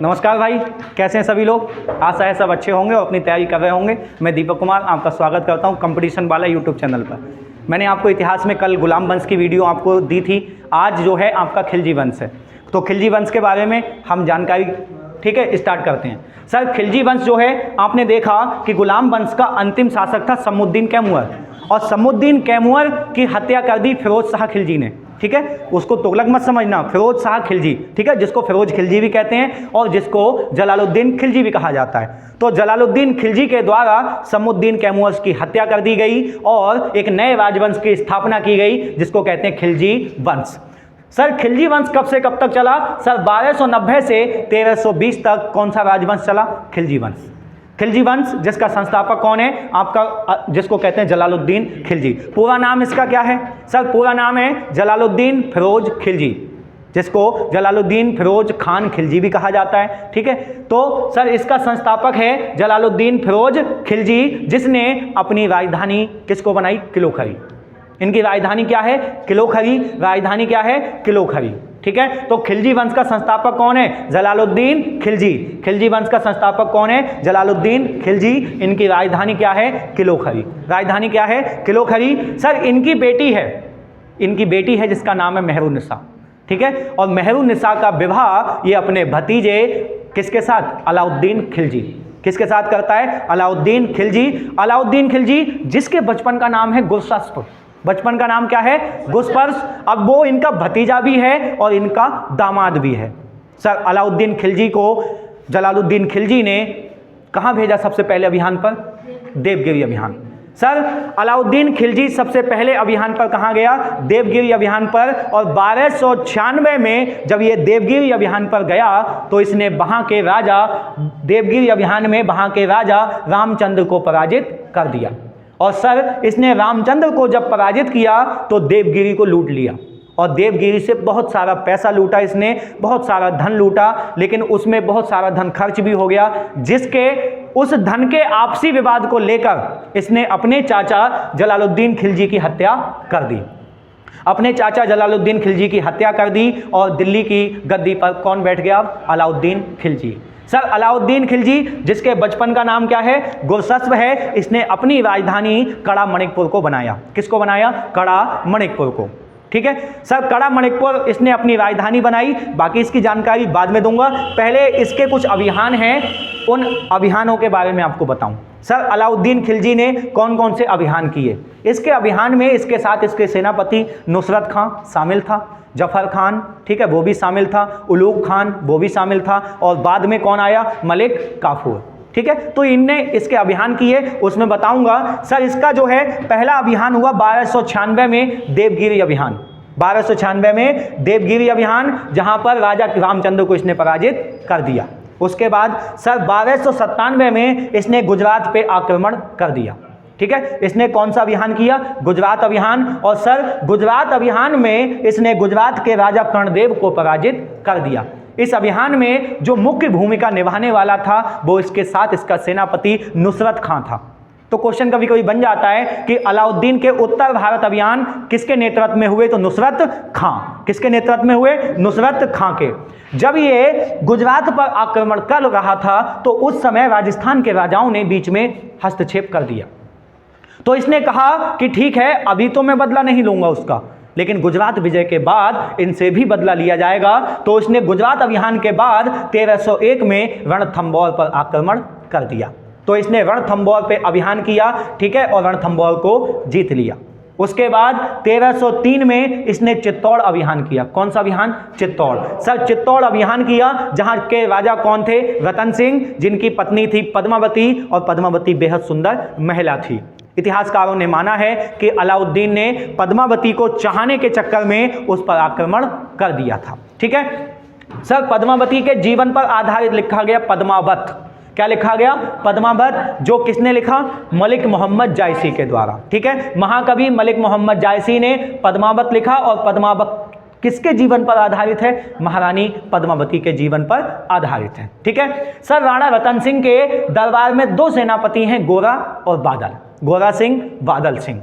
नमस्कार भाई, कैसे हैं सभी लोग। आशा है सब अच्छे होंगे और अपनी तैयारी कर रहे होंगे। मैं दीपक कुमार आपका स्वागत करता हूं कंपटीशन वाला यूट्यूब चैनल पर। मैंने आपको इतिहास में कल गुलाम वंश की वीडियो आपको दी थी। आज जो है आपका खिलजी वंश है, तो खिलजी वंश के बारे में हम जानकारी ठीक है स्टार्ट करते हैं। सर, खिलजी वंश जो है आपने देखा कि गुलाम वंश का अंतिम शासक था समुद्दीन कैमुअर, और समुद्दीन कैमुअर की हत्या कर दी फिरोज शाह खिलजी ने। ठीक है, उसको तुगलक मत समझना, फिरोज शाह खिलजी, ठीक है, जिसको फिरोज खिलजी भी कहते हैं और जिसको जलालुद्दीन खिलजी भी कहा जाता है। तो जलालुद्दीन खिलजी के द्वारा समुद्दीन कैमुअर की हत्या कर दी गई और एक नए राजवंश की स्थापना की गई जिसको कहते हैं खिलजी वंश। सर, खिलजी वंश कब से कब तक चला? सर, 1290 से 1320 तक कौन सा राजवंश चला? खिलजी वंश। खिलजी वंश जिसका संस्थापक कौन है? आपका जिसको कहते हैं जलालुद्दीन खिलजी। पूरा नाम इसका क्या है? सर, पूरा नाम है जलालुद्दीन फिरोज खिलजी, जिसको जलालुद्दीन फिरोज खान खिलजी भी कहा जाता है। ठीक है, तो सर इसका संस्थापक है जलालुद्दीन फिरोज खिलजी, जिसने अपनी राजधानी किसको बनाई? किलोखरी। इनकी राजधानी क्या है? किलोखरी। राजधानी क्या है? किलोखरी। ठीक है, तो खिलजी वंश का संस्थापक कौन है? जलालुद्दीन खिलजी। खिलजी वंश का संस्थापक कौन है? जलालुद्दीन खिलजी। इनकी राजधानी क्या है? किलोखरी। राजधानी क्या है? किलोखरी। सर, इनकी बेटी है जिसका नाम है मेहरुन्निसा। ठीक है, और मेहरुन्निसा का विवाह ये अपने भतीजे किसके साथ? अलाउद्दीन खिलजी। किसके साथ करता है? अलाउद्दीन खिलजी। अलाउद्दीन खिलजी जिसके बचपन का नाम है गुरशस्प। बचपन का नाम क्या है? गुरशस्प। अब वो इनका भतीजा भी है और इनका दामाद भी है। सर, अलाउद्दीन खिलजी को जलालुद्दीन खिलजी ने कहाँ भेजा सबसे पहले अभियान पर? देवगिरी अभियान। सर, अलाउद्दीन खिलजी सबसे पहले अभियान पर कहाँ गया? देवगिरी अभियान पर। और 1296 में जब ये देवगिरी अभियान पर गया तो इसने वहाँ के राजा, देवगिरी अभियान में वहाँ के राजा रामचंद्र को पराजित कर दिया। और सर, इसने रामचंद्र को जब पराजित किया तो देवगिरी को लूट लिया और देवगिरी से बहुत सारा पैसा लूटा इसने, बहुत सारा धन लूटा, लेकिन उसमें बहुत सारा धन खर्च भी हो गया, जिसके उस धन के आपसी विवाद को लेकर इसने अपने चाचा जलालुद्दीन खिलजी की हत्या कर दी। अपने चाचा जलालुद्दीन खिलजी की हत्या कर दी और दिल्ली की गद्दी पर कौन बैठ गया? अलाउद्दीन खिलजी। सर, अलाउद्दीन खिलजी जिसके बचपन का नाम क्या है? गुरशस्प है, इसने अपनी राजधानी कड़ा मणिकपुर को बनाया। किसको बनाया? कड़ा मणिकपुर को। ठीक है सर, कड़ा मणिकपुर इसने अपनी राजधानी बनाई। बाकी इसकी जानकारी बाद में दूंगा, पहले इसके कुछ अभियान हैं, उन अभियानों के बारे में आपको बताऊं। सर, अलाउद्दीन खिलजी ने कौन कौन से अभियान किए? इसके अभियान में इसके साथ इसके सेनापति नुसरत खां शामिल था, जफर खान, ठीक है, वो भी शामिल था, उलूग खान वो भी शामिल था, और बाद में कौन आया? मलिक काफूर। ठीक है, तो इनने इसके अभियान किए, उसमें बताऊंगा। सर, इसका जो है पहला अभियान हुआ 1296 में देवगिरी अभियान। 1296 में देवगिरी अभियान, जहां पर राजा रामचंद्र को इसने पराजित कर दिया। उसके बाद सर 1297 में इसने गुजरात पे आक्रमण कर दिया। ठीक है, इसने कौन सा अभियान किया? गुजरात अभियान। और सर, गुजरात अभियान में इसने गुजरात के राजा कर्णदेव को पराजित कर दिया। इस अभियान में जो मुख्य भूमिका निभाने वाला था वो इसके साथ इसका सेनापति नुसरत खां था। तो क्वेश्चन कभी कभी बन जाता है कि अलाउद्दीन के उत्तर भारत अभियान किसके नेतृत्व में हुए? तो नुसरत खां। किसके नेतृत्व में हुए? नुसरत खां के। जब ये गुजरात पर आक्रमण कर रहा था तो उस समय राजस्थान के राजाओं ने बीच में हस्तक्षेप कर दिया। तो इसने कहा कि ठीक है, अभी तो मैं बदला नहीं लूंगा उसका, लेकिन गुजरात विजय के बाद इनसे भी बदला लिया जाएगा। तो इसने गुजरात अभियान के बाद 1301 में रणथंबोर पर आक्रमण कर दिया। तो इसने रणथंबोर पे अभियान किया, ठीक है, और रणथंबोर को जीत लिया। उसके बाद 1303 में इसने चित्तौड़ अभियान किया। कौन सा अभियान? चित्तौड़। सर, चित्तौड़ अभियान किया, जहां के राजा कौन थे? रतन सिंह, जिनकी पत्नी थी पद्मावती, और पद्मावती बेहद सुंदर महिला थी। इतिहासकारों ने माना है कि अलाउद्दीन ने पद्मावती को चाहने के चक्कर में उस पर आक्रमण कर दिया था। ठीक है सर, पद्मावती के जीवन पर आधारित लिखा गया पद्मावत। क्या लिखा गया? पद्मावत। जो किसने लिखा? मलिक मोहम्मद जायसी के द्वारा। ठीक है, महाकवि मलिक मोहम्मद जायसी ने पद्मावत लिखा, और पद्मावत किसके जीवन पर आधारित है? महारानी पद्मावती के जीवन पर आधारित है। ठीक है सर, राणा रतन सिंह के दरबार में दो सेनापति हैं, गोरा और बादल। गोरा सिंह, बादल सिंह।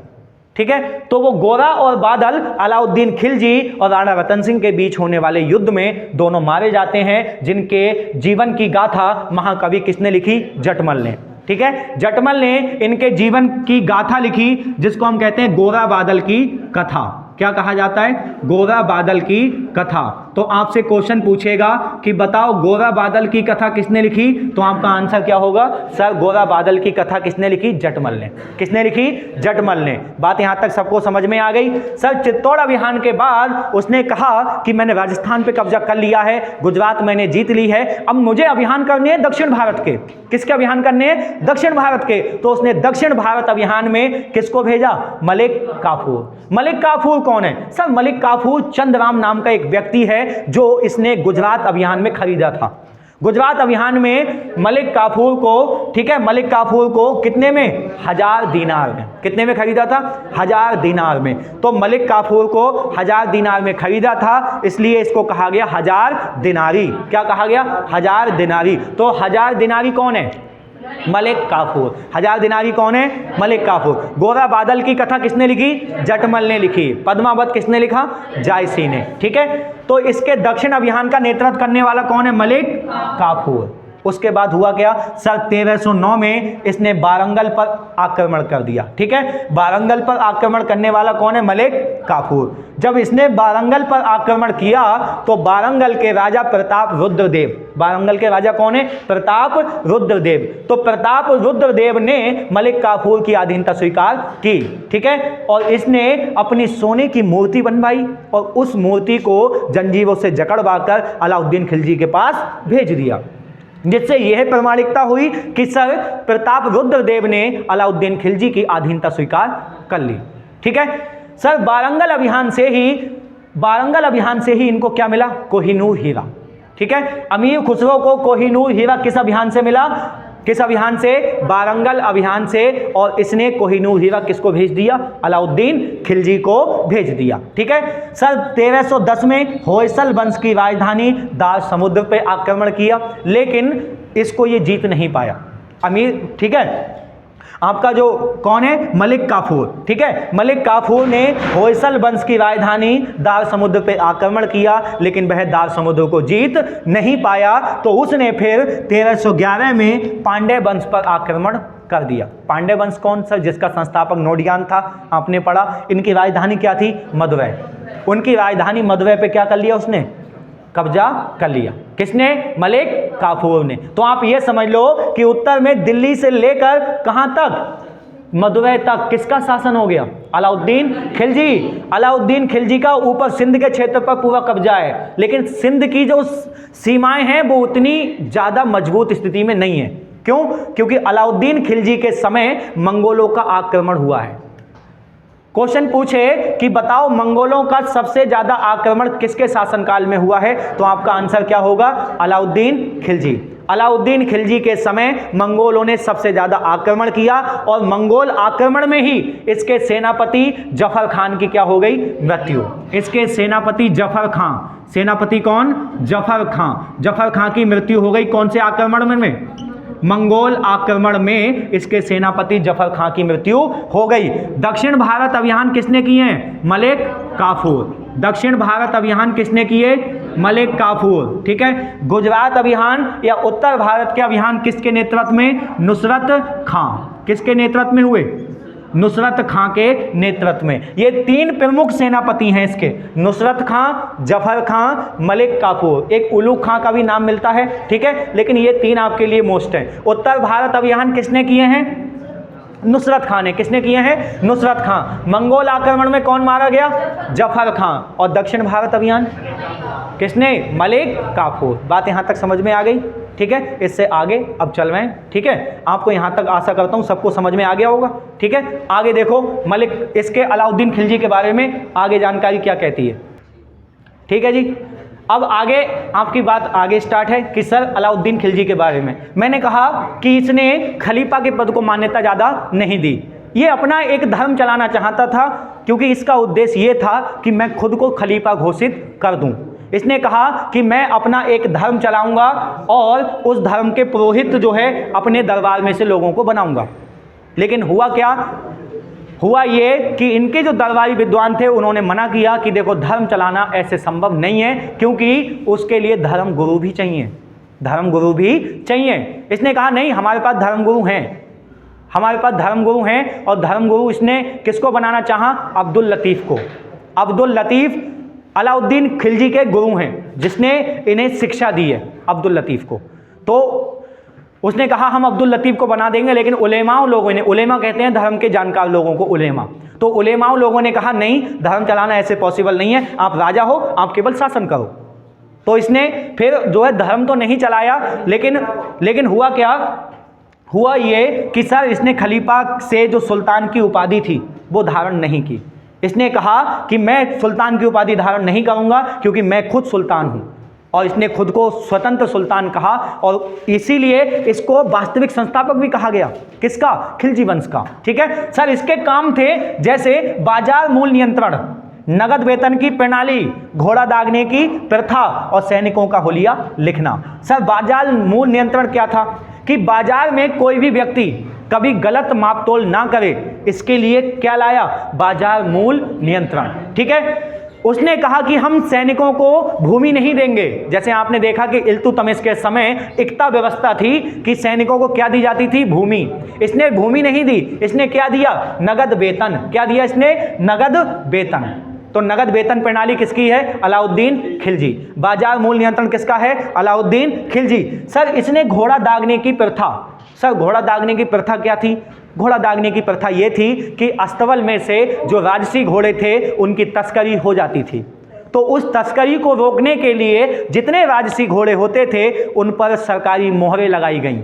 ठीक है। तो वो गोरा और बादल अलाउद्दीन खिलजी और राणा रतन सिंह के बीच होने वाले युद्ध में दोनों मारे जाते हैं, जिनके जीवन की गाथा महाकवि किसने लिखी? जटमल ने। ठीक है, जटमल ने इनके जीवन की गाथा लिखी, जिसको हम कहते हैं गोरा बादल की कथा। क्या कहा जाता है? गोरा बादल की कथा। तो आपसे क्वेश्चन पूछेगा कि बताओ गोरा बादल की कथा किसने लिखी, तो आपका आंसर क्या होगा? सर गोरा बादल की कथा किसने लिखी? जटमल ने। किसने लिखी? जटमल ने। बात यहां तक सबको समझ में आ गई। सर चित्तौड़ अभियान के बाद उसने कहा कि मैंने राजस्थान पे कब्जा कर लिया है, गुजरात मैंने जीत ली है, अब मुझे अभियान करने हैं दक्षिण भारत के। किसके अभियान करने हैं? दक्षिण भारत के। तो उसने दक्षिण भारत अभियान में किसको भेजा? मलिक काफूर। मलिक काफूर कौन है? सर मलिक काफूर चंद्रराम नाम का एक व्यक्ति है जो इसने गुजरात अभियान में खरीदा था। गुजरात अभियान में मलिक काफूर को, ठीक है, मलिक काफूर को कितने में? 1000 दीनार में। कितने में खरीदा था? 1000 दीनार में। तो मलिक काफूर को 1000 दीनार में खरीदा था, इसलिए इसको कहा गया 1000 दिनारी। क्या कहा गया? 1000 दिनारी। तो 1000 दिनारी कौन है? मलिक काफूर। 1000 दिनारी कौन है? मलिक काफूर। गोरा बादल की कथा किसने लिखी? जटमल ने लिखी। पद्मावत किसने लिखा? जायसी ने। ठीक है, तो इसके दक्षिण अभियान का नेतृत्व करने वाला कौन है? मलिक काफूर। उसके बाद हुआ क्या? सर 1309 में इसने वारंगल पर आक्रमण कर दिया। ठीक है, वारंगल पर आक्रमण करने वाला कौन है? मलिक काफूर। जब इसने वारंगल पर आक्रमण किया तो वारंगल के राजा प्रताप रुद्रदेव, वारंगल के राजा कौन है? प्रताप रुद्रदेव। तो प्रताप रुद्रदेव ने मलिक काफूर की अधीनता स्वीकार की। ठीक है, और इसने अपनी सोने की मूर्ति बनवाई और उस मूर्ति को जंजीरों से जकड़वाकर अलाउद्दीन खिलजी के पास भेज दिया, जिससे यह प्रमाणिकता हुई कि सर प्रताप रुद्रदेव ने अलाउद्दीन खिलजी की अधीनता स्वीकार कर ली। ठीक है सर, वारंगल अभियान से ही इनको क्या मिला? कोहिनूर हीरा। ठीक है, अमीर खुसरो को कोहिनूर हीरा किस अभियान से मिला? किस अभियान से? वारंगल अभियान से। और इसने कोहिनूर हीरा किसको भेज दिया? अलाउद्दीन खिलजी को भेज दिया। ठीक है सर, 1310 में होयसल वंश की राजधानी दार समुद्र पे आक्रमण किया, लेकिन इसको ये जीत नहीं पाया अमीर। ठीक है, आपका जो कौन है? मलिक काफूर। ठीक है, मलिक काफूर ने होयसल वंश की राजधानी दार समुद्र पे आक्रमण किया, लेकिन वह दार समुद्र को जीत नहीं पाया। तो उसने फिर 1311 में पांड्य वंश पर आक्रमण कर दिया। पांड्य वंश कौन? सर जिसका संस्थापक नोडियान था, आपने पढ़ा। इनकी राजधानी क्या थी? मदुरै। उनकी राजधानी मदुरै पे क्या कर लिया उसने? कब्जा कर लिया। किसने? मलिक काफूर ने। तो आप ये समझ लो कि उत्तर में दिल्ली से लेकर कहां तक? मदुरै तक किसका शासन हो गया? अलाउद्दीन खिलजी। अलाउद्दीन खिलजी का ऊपर सिंध के क्षेत्र पर पूरा कब्जा है, लेकिन सिंध की जो सीमाएं हैं वो उतनी ज्यादा मजबूत स्थिति में नहीं है। क्यों? क्योंकि अलाउद्दीन खिलजी के समय मंगोलों का आक्रमण हुआ है। क्वेश्चन पूछे कि बताओ मंगोलों का सबसे ज्यादा आक्रमण किसके शासनकाल में हुआ है, तो आपका आंसर क्या होगा? अलाउद्दीन खिलजी। अलाउद्दीन खिलजी के समय मंगोलों ने सबसे ज्यादा आक्रमण किया और मंगोल आक्रमण में ही इसके सेनापति जफर खान की क्या हो गई? मृत्यु। इसके सेनापति जफर खान, सेनापति कौन? जफर खान। जफर खान की मृत्यु हो गई कौन से आक्रमण में? मंगोल आक्रमण में इसके सेनापति जफर खान की मृत्यु हो गई। दक्षिण भारत अभियान किसने किए हैं? मलिक काफूर। दक्षिण भारत अभियान किसने किए? मलिक काफूर। ठीक है, गुजरात अभियान या उत्तर भारत के अभियान किसके नेतृत्व में? नुसरत खां। किसके नेतृत्व में हुए? नुसरत खां के नेतृत्व में। ये 3 प्रमुख सेनापति हैं इसके, नुसरत खां, जफर खां, मलिक काफूर। एक उलूग खां का भी नाम मिलता है। ठीक है, लेकिन ये 3 आपके लिए मोस्ट हैं। उत्तर भारत अभियान किसने किए हैं? नुसरत खां ने। किसने किए हैं? नुसरत खां। मंगोल आक्रमण में कौन मारा गया? जफर खां। और दक्षिण भारत अभियान किसने? मलिक काफूर। बात यहां तक समझ में आ गई? ठीक है, इससे आगे अब चल रहे हैं। ठीक है, आपको यहां तक आशा करता हूं सबको समझ में आ गया होगा। ठीक है, आगे देखो मलिक इसके अलाउद्दीन खिलजी के बारे में आगे जानकारी क्या कहती है। ठीक है जी, अब आगे आपकी बात आगे स्टार्ट है कि सर अलाउद्दीन खिलजी के बारे में मैंने कहा कि इसने खलीफा के पद को मान्यता ज़्यादा नहीं दी। ये अपना एक धर्म चलाना चाहता था, क्योंकि इसका उद्देश्य ये था कि मैं खुद को खलीफा घोषित कर दूं। इसने कहा कि मैं अपना एक धर्म चलाऊंगा और उस धर्म के पुरोहित जो है अपने दरबार में से लोगों को बनाऊंगा। लेकिन हुआ क्या? हुआ ये कि इनके जो दरबारी विद्वान थे उन्होंने मना किया कि देखो धर्म चलाना ऐसे संभव नहीं है, क्योंकि उसके लिए धर्म गुरु भी चाहिए, धर्म गुरु भी चाहिए। इसने कहा नहीं, हमारे पास धर्म गुरु हैं, हमारे पास धर्म गुरु हैं। और धर्म गुरु इसने किसको बनाना चाहा? अब्दुल लतीफ़ को। अब्दुल लतीफ़ अलाउद्दीन खिलजी के गुरु हैं, जिसने इन्हें शिक्षा दी है, अब्दुल लतीफ़ को। तो उसने कहा हम अब्दुल लतीफ़ को बना देंगे, लेकिन उलेमाओं लोगों ने, उलेमा कहते हैं धर्म के जानकार लोगों को, उलेमा, तो उलेमाओं लोगों ने कहा नहीं, धर्म चलाना ऐसे पॉसिबल नहीं है, आप राजा हो, आप केवल शासन करो। तो इसने फिर जो है धर्म तो नहीं चलाया, लेकिन हुआ क्या? हुआ ये कि सर इसने खलीफा से जो सुल्तान की उपाधि थी वो धारण नहीं की। इसने कहा कि मैं सुल्तान की उपाधि धारण नहीं करूंगा, क्योंकि मैं खुद सुल्तान हूं, और इसने खुद को स्वतंत्र सुल्तान कहा, और इसीलिए इसको वास्तविक संस्थापक भी कहा गया। किसका? खिलजी वंश का। ठीक है सर। इसके काम थे जैसे बाजार मूल्य नियंत्रण, नगद वेतन की प्रणाली, घोड़ा दागने की प्रथा और सैनिकों का हुलिया लिखना। सर बाजार मूल्य नियंत्रण क्या था? कि बाजार में कोई भी व्यक्ति कभी गलत मापतोल ना करे, इसके लिए क्या लाया? बाजार मूल्य नियंत्रण। ठीक है। उसने कहा कि हम सैनिकों को भूमि नहीं देंगे। जैसे आपने देखा कि इल्तुतमिश के समय इक्ता व्यवस्था थी कि सैनिकों को क्या दी जाती थी? भूमि। इसने भूमि नहीं दी, इसने क्या दिया? नगद वेतन। क्या दिया इसने? नगद वेतन। तो नगद वेतन प्रणाली किसकी है? अलाउद्दीन खिलजी। बाजार मूल्य नियंत्रण किसका है? अलाउद्दीन खिलजी। सर इसने घोड़ा दागने की प्रथा, सर घोड़ा दागने की प्रथा क्या थी? घोड़ा दागने की प्रथा ये थी कि अस्तबल में से जो राजसी घोड़े थे उनकी तस्करी हो जाती थी, तो उस तस्करी को रोकने के लिए जितने राजसी घोड़े होते थे उन पर सरकारी मोहरें लगाई गईं।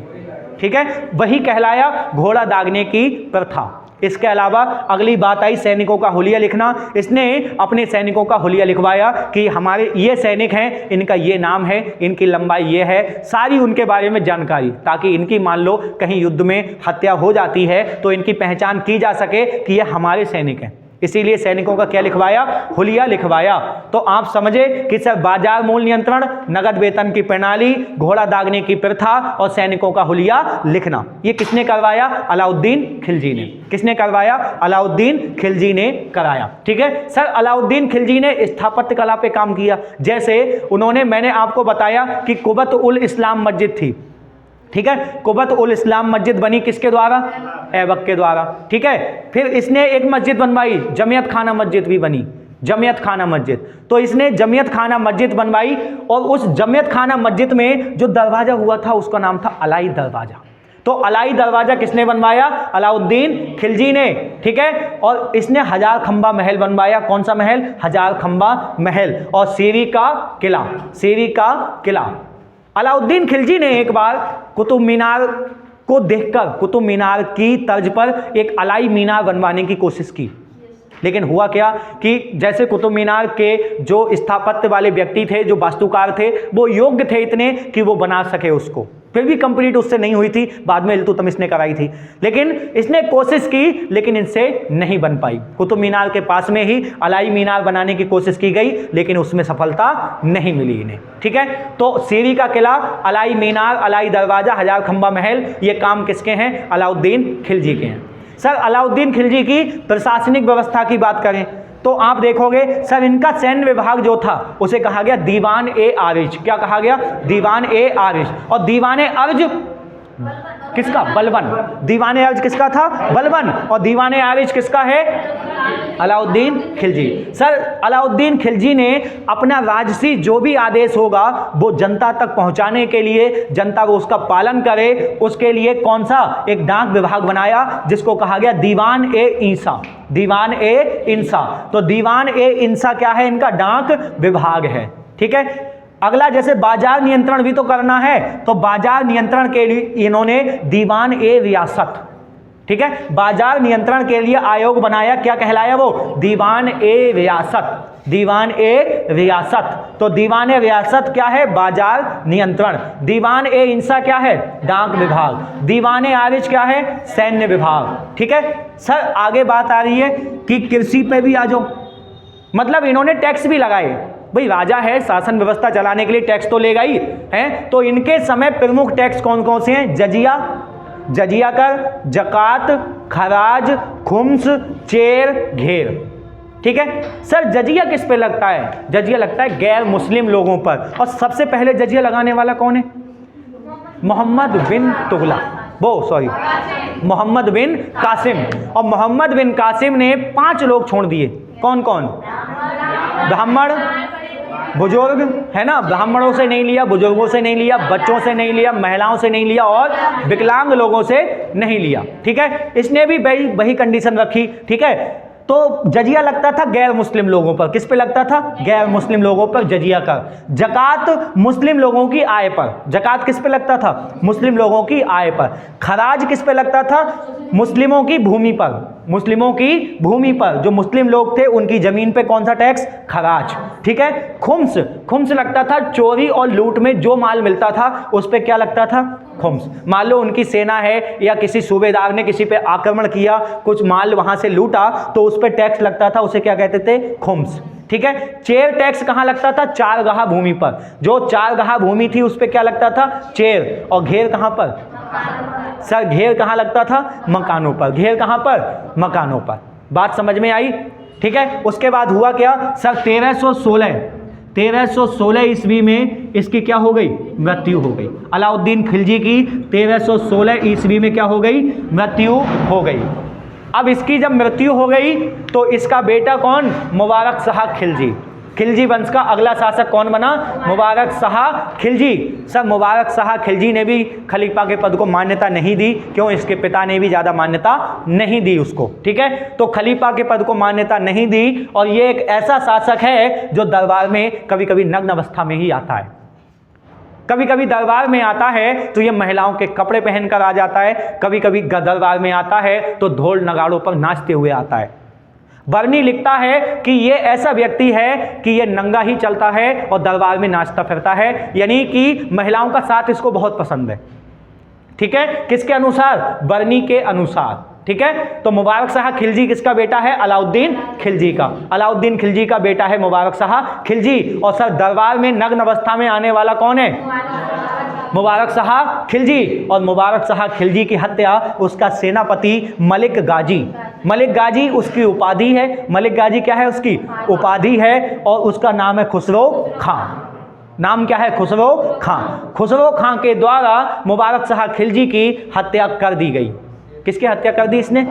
ठीक है, वही कहलाया घोड़ा दागने की प्रथा। इसके अलावा अगली बात आई सैनिकों का हुलिया लिखना। इसने अपने सैनिकों का हुलिया लिखवाया कि हमारे ये सैनिक हैं, इनका ये नाम है, इनकी लंबाई ये है, सारी उनके बारे में जानकारी, ताकि इनकी मान लो कहीं युद्ध में हत्या हो जाती है तो इनकी पहचान की जा सके कि ये हमारे सैनिक हैं। इसीलिए सैनिकों का क्या लिखवाया? हुलिया लिखवाया। तो आप समझे कि सर बाजार मूल्य नियंत्रण, नगद वेतन की प्रणाली, घोड़ा दागने की प्रथा और सैनिकों का हुलिया लिखना, ये किसने करवाया? अलाउद्दीन खिलजी ने। किसने करवाया? अलाउद्दीन खिलजी ने कराया। ठीक है सर। अलाउद्दीन खिलजी ने स्थापत्य कला पे काम किया। जैसे उन्होंने, मैंने आपको बताया कि कुबत उल इस्लाम मस्जिद थी। ठीक है, कुबत उल इस्लाम मस्जिद बनी किसके द्वारा? ऐबक के द्वारा। ठीक है। फिर इसने एक मस्जिद बनवाई, जमियत खाना मस्जिद भी बनी, जमियत खाना मस्जिद। तो इसने जमियत खाना मस्जिद बनवाई, और उस जमियत खाना मस्जिद में जो दरवाजा हुआ था उसका नाम था अलाई दरवाजा। तो अलाई दरवाजा किसने बनवाया? अलाउद्दीन खिलजी ने। ठीक है। और इसने 1000 खंबा महल बनवाया। कौन सा महल? 1000 खंबा महल। और सीरी का किला, सीरी का किला। अलाउद्दीन खिलजी ने एक बार कुतुब मीनार को देखकर कुतुब मीनार की तर्ज पर एक अलाई मीनार बनवाने की कोशिश की, लेकिन हुआ क्या कि जैसे कुतुब मीनार के जो स्थापत्य वाले व्यक्ति थे, जो वास्तुकार थे, वो योग्य थे इतने कि वो बना सके उसको, फिर भी कंप्लीट उससे नहीं हुई थी। बाद में इल्तुतमिश ने कराई थी, लेकिन इसने कोशिश की, लेकिन इनसे नहीं बन पाई। कुतुब मीनार के पास में ही अलाई मीनार बनाने की कोशिश की गई, लेकिन उसमें सफलता नहीं मिली इन्हें। ठीक है। तो सीरी का किला, अलाई मीनार, अलाई दरवाजा, 1000 खंबा महल, ये काम किसके हैं? अलाउद्दीन खिलजी के हैं। सर अलाउद्दीन खिलजी की प्रशासनिक व्यवस्था की बात करें तो आप देखोगे सर इनका सैन्य विभाग जो था उसे कहा गया दीवान ए आरिज। क्या कहा गया? दीवान ए आरिज। और दीवान ए अर्ज किसका? बलबन। दीवान ए अर्ज किसका था? बलबन। और दीवान ए आरिज किसका है? अलाउद्दीन खिलजी। सर अलाउद्दीन खिलजी ने अपना राजसी जो भी आदेश होगा वो जनता तक पहुंचाने के लिए, जनता वो उसका पालन करे, उसके लिए कौन सा? एक डाक विभाग बनाया जिसको कहा गया दीवान ए इंसा। दीवान ए इंसा। तो दीवान ए इंसा क्या है? इनका डाक विभाग है। ठीक है। अगला जैसे बाजार नियंत्रण भी तो करना है, तो बाजार नियंत्रण के लिए इन्होंने दीवान ए रियासत, ठीक है, बाजार नियंत्रण के लिए आयोग बनाया। क्या कहलाया वो? दीवान ए रियासत। दीवान ए रियासत। तो दीवान ए रियासत क्या है? बाजार नियंत्रण। दीवान ए इंसा क्या है? डाक विभाग। दीवान ए आरिज क्या है? सैन्य विभाग। ठीक है सर। आगे बात आ रही है कि कृषि पे भी आ जाओ, मतलब इन्होंने टैक्स भी लगाए। भाई राजा है, शासन व्यवस्था चलाने के लिए टैक्स तो लेगा ही है। तो इनके समय प्रमुख टैक्स कौन कौन से हैं? जजिया, जजिया कर, जकात, खराज, खुम्स, चेर, घेर। ठीक है सर, जजिया किस पे लगता है? जजिया लगता है गैर मुस्लिम लोगों पर। और सबसे पहले जजिया लगाने वाला कौन है? मोहम्मद बिन मोहम्मद बिन कासिम। और मोहम्मद बिन कासिम ने 5 लोग छोड़ दिए। कौन कौन? ब्राह्मण, बुजुर्ग, है ना, ब्राह्मणों से नहीं लिया, बुजुर्गों से नहीं लिया, बच्चों से नहीं लिया, महिलाओं से नहीं लिया और विकलांग लोगों से नहीं लिया। ठीक है, इसने भी वही कंडीशन रखी। ठीक है, तो जजिया लगता था गैर मुस्लिम लोगों पर। किस पे लगता था? गैर मुस्लिम लोगों पर जजिया का। जकात मुस्लिम लोगों की आय पर। जकात किस पे लगता था? मुस्लिम लोगों की आय पर। खराज किस पे लगता था? मुस्लिमों की भूमि पर। मुस्लिमों की भूमि पर जो मुस्लिम लोग थे उनकी जमीन पे कौन सा टैक्स? खराज। ठीक है, खुम्स, खुम्स लगता था चोरी और लूट में जो माल मिलता था उस पे क्या लगता था? खुम्स। मान लो उनकी सेना है या किसी सूबेदार ने किसी पे आक्रमण किया, कुछ माल वहां से लूटा, तो उस पे टैक्स लगता था, उसे क्या कहते थे? खुम्स। ठीक है, चेर टैक्स कहां लगता था? चारगाह भूमि पर। जो चारगाह भूमि थी उस पे क्या लगता था? चेर। और घेर कहां पर? सर घेर कहां लगता था? मकानों पर। घेर कहां पर? मकानों पर। बात समझ में आई? ठीक है, उसके बाद हुआ क्या सर? 1316 ईस्वी में इसकी क्या हो गई? मृत्यु हो गई। अलाउद्दीन खिलजी की 1316 ईस्वी में क्या हो गई? मृत्यु हो गई। अब इसकी जब मृत्यु हो गई तो इसका बेटा कौन? मुबारक शाह खिलजी। खिलजी वंश का अगला शासक कौन बना? मुबारक शाह खिलजी। सर मुबारक शाह खिलजी ने भी खलीफा के पद को मान्यता नहीं दी। क्यों? इसके पिता ने भी ज़्यादा मान्यता नहीं दी उसको। ठीक है, तो खलीफा के पद को मान्यता नहीं दी। और ये एक ऐसा शासक है जो दरबार में कभी कभी नग्न अवस्था में ही आता है। कभी कभी दरबार में आता है तो ये महिलाओं के कपड़े पहनकर आ जाता है। कभी कभी दरबार में आता है तो ढोल नगाड़ों पर नाचते हुए आता है। बर्नी लिखता है कि ये ऐसा व्यक्ति है कि ये नंगा ही चलता है और दरबार में नाचता फिरता है, यानी कि महिलाओं का साथ इसको बहुत पसंद है। ठीक है, किसके अनुसार? बर्नी के अनुसार। ठीक है, तो मुबारक शाह खिलजी किसका बेटा है? अलाउद्दीन खिलजी का। अलाउद्दीन खिलजी का बेटा है मुबारक शाह खिलजी। और सर दरबार में नग्न अवस्था में आने वाला कौन है? मुबारक शाह खिलजी। और मुबारक शाह खिलजी की हत्या उसका सेनापति मलिक गाजी, मलिक गाजी उसकी उपाधि है। मलिक गाजी क्या है? उसकी उपाधि है। और उसका नाम है खुसरो खां। नाम क्या है? खुसरो खां। खुसरो खां के द्वारा मुबारक शाह खिलजी की हत्या कर दी गई। किसकी हत्या कर दी इसने?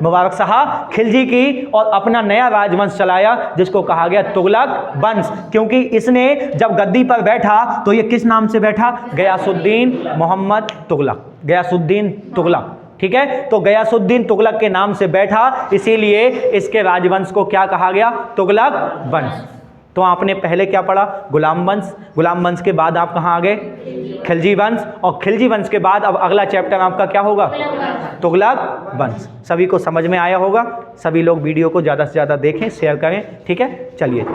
मुबारक शाह खिलजी की। और अपना नया राजवंश चलाया जिसको कहा गया तुगलक वंश। क्योंकि इसने जब गद्दी पर बैठा तो ये किस नाम से बैठा? गयासुद्दीन मोहम्मद तुगलक। गयासुद्दीन तुगलक। ठीक है, तो गयासुद्दीन तुगलक के नाम से बैठा, इसीलिए इसके राजवंश को क्या कहा गया? तुगलक वंश। तो आपने पहले क्या पढ़ा? गुलाम वंश। गुलाम वंश के बाद आप कहाँ आ गए? खिलजी वंश। और खिलजी वंश के बाद अब अगला चैप्टर आपका क्या होगा? तुगलक वंश। सभी को समझ में आया होगा। सभी लोग वीडियो को ज़्यादा से ज़्यादा देखें, शेयर करें। ठीक है, चलिए।